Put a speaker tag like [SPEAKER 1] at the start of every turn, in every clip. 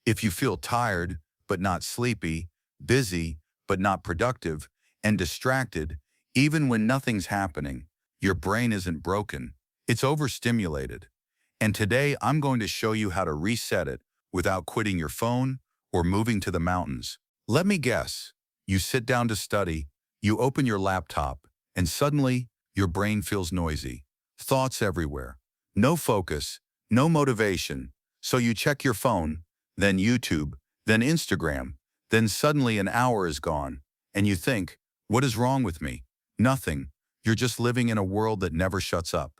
[SPEAKER 1] If you feel tired, but not sleepy, busy, but not productive, and distracted, even when nothing's happening, your brain isn't broken. It's overstimulated. And today I'm going to show you how to reset it without quitting your phone or moving to the mountains. Let me guess. You sit down to study, you open your laptop, and suddenly your brain feels noisy. Thoughts everywhere. No focus, no motivation. So you check your phone, then YouTube, then Instagram, then suddenly an hour is gone, and you think, what is wrong with me? Nothing. You're just living in a world that never shuts up.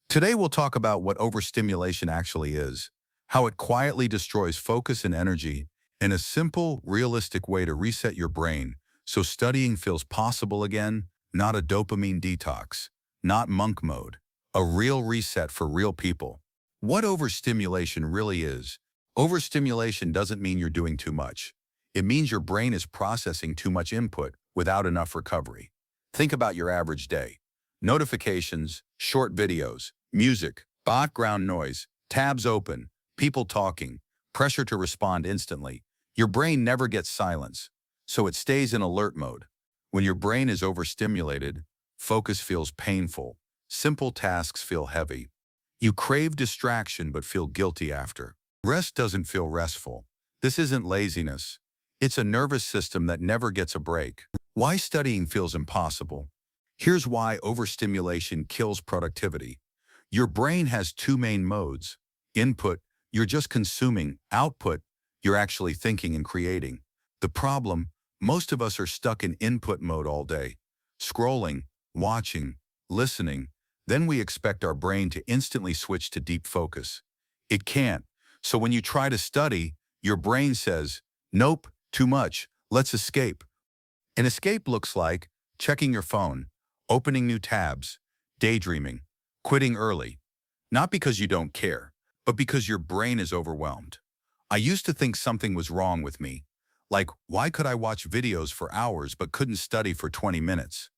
[SPEAKER 1] Today we'll talk about what overstimulation actually is, how it quietly destroys focus and energy, and a simple, realistic way to reset your brain so studying feels possible again, not a dopamine detox, not monk mode, a real reset for real people. What overstimulation really is. Overstimulation doesn't mean you're doing too much. It means your brain is processing too much input without enough recovery. Think about your average day. Notifications, short videos, music, background noise, tabs open, people talking, pressure to respond instantly. Your brain never gets silence, so it stays in alert mode. When your brain is overstimulated, focus feels painful. Simple tasks feel heavy. You crave distraction but feel guilty after. Rest doesn't feel restful. This isn't laziness. It's a nervous system that never gets a break. Why studying feels impossible? Here's why overstimulation kills productivity. Your brain has two main modes. Input, you're just consuming. Output, you're actually thinking and creating. The problem, most of us are stuck in input mode all day. Scrolling, watching, listening. Then we expect our brain to instantly switch to deep focus. It can't. So when you try to study, your brain says, nope, too much, let's escape. An escape looks like checking your phone, opening new tabs, daydreaming, quitting early. Not because you don't care, but because your brain is overwhelmed. I used to think something was wrong with me. Like, why could I watch videos for hours but couldn't study for 20 minutes?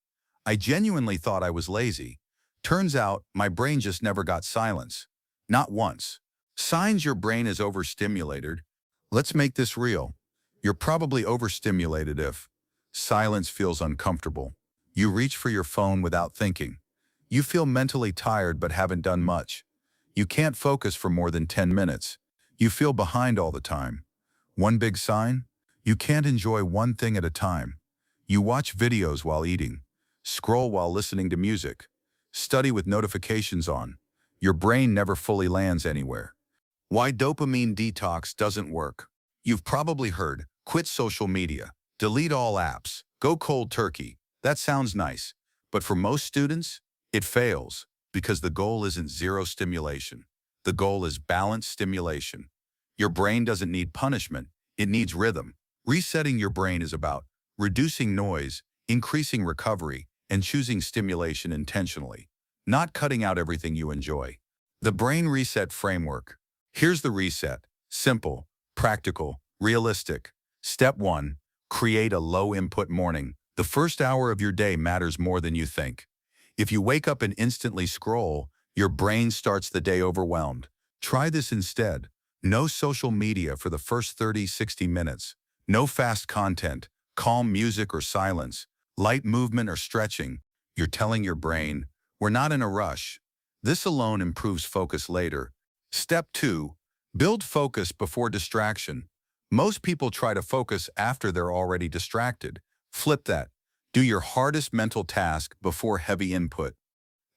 [SPEAKER 1] I genuinely thought I was lazy. Turns out, my brain just never got silence. Not once. Signs your brain is overstimulated. Let's make this real. You're probably overstimulated if silence feels uncomfortable. You reach for your phone without thinking. You feel mentally tired but haven't done much. You can't focus for more than 10 minutes. You feel behind all the time. One big sign? You can't enjoy one thing at a time. You watch videos while eating, scroll while listening to music, study with notifications on. Your brain never fully lands anywhere. Why dopamine detox doesn't work. You've probably heard, quit social media, delete all apps, go cold turkey. That sounds nice, but for most students, it fails because the goal isn't zero stimulation. The goal is balanced stimulation. Your brain doesn't need punishment, it needs rhythm. Resetting your brain is about reducing noise, increasing recovery, and choosing stimulation intentionally, not cutting out everything you enjoy. The Brain Reset Framework. Here's the reset. Simple, practical, realistic. Step 1. Create a low-input morning. The first hour of your day matters more than you think. If you wake up and instantly scroll, your brain starts the day overwhelmed. Try this instead. No social media for the first 30-60 minutes. No fast content, calm music or silence, light movement or stretching. You're telling your brain, we're not in a rush. This alone improves focus later. Step 2. Build focus before distraction. Most people try to focus after they're already distracted. Flip that. Do your hardest mental task before heavy input.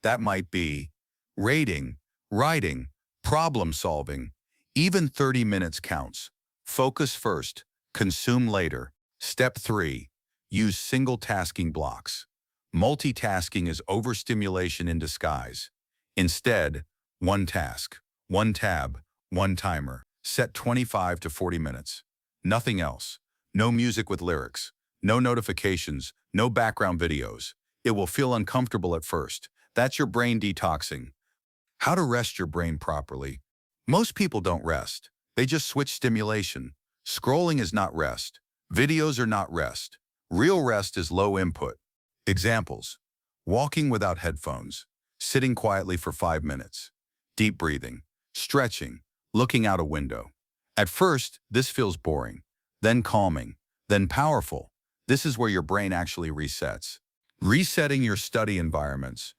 [SPEAKER 1] That might be reading, writing, problem solving. Even 30 minutes counts. Focus first, consume later. Step 3. Use single tasking blocks. Multitasking is overstimulation in disguise. Instead, one task, one tab, one timer. Set 25 to 40 minutes. Nothing else. No music with lyrics. No notifications. No background videos. It will feel uncomfortable at first. That's your brain detoxing. How to rest your brain properly. Most people don't rest. They just switch stimulation. Scrolling is not rest. Videos are not rest. Real rest is low input. Examples. Walking without headphones. Sitting quietly for 5 minutes. Deep breathing. Stretching. Looking out a window. At first, this feels boring, then calming, then powerful. This is where your brain actually resets. Resetting your study environments.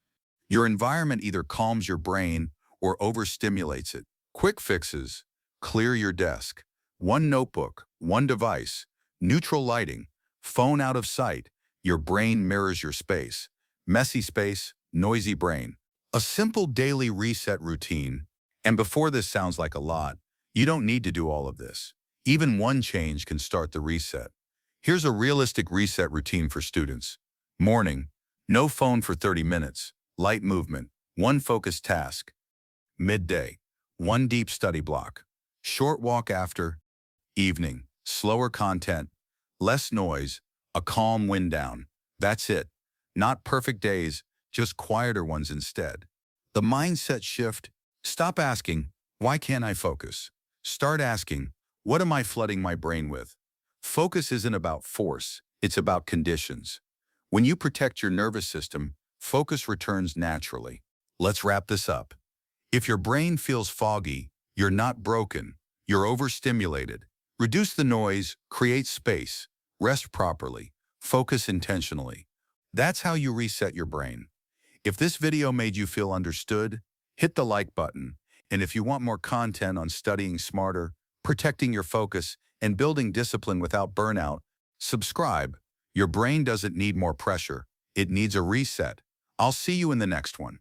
[SPEAKER 1] Your environment either calms your brain or overstimulates it. Quick fixes. Clear your desk. One notebook, one device, neutral lighting, phone out of sight. Your brain mirrors your space. Messy space, noisy brain. A simple daily reset routine. And before this sounds like a lot, you don't need to do all of this. Even one change can start the reset. Here's a realistic reset routine for students. Morning, no phone for 30 minutes. Light movement, one focused task. Midday, one deep study block. Short walk after. Evening, slower content, less noise, a calm wind down. That's it. Not perfect days, just quieter ones instead. The mindset shift. Stop asking, why can't I focus? Start asking, what am I flooding my brain with? Focus isn't about force, it's about conditions. When you protect your nervous system, focus returns naturally. Let's wrap this up. If your brain feels foggy, you're not broken, you're overstimulated. Reduce the noise, create space, rest properly, focus intentionally. That's how you reset your brain. If this video made you feel understood, hit the like button. And if you want more content on studying smarter, protecting your focus, and building discipline without burnout, subscribe. Your brain doesn't need more pressure. It needs a reset. I'll see you in the next one.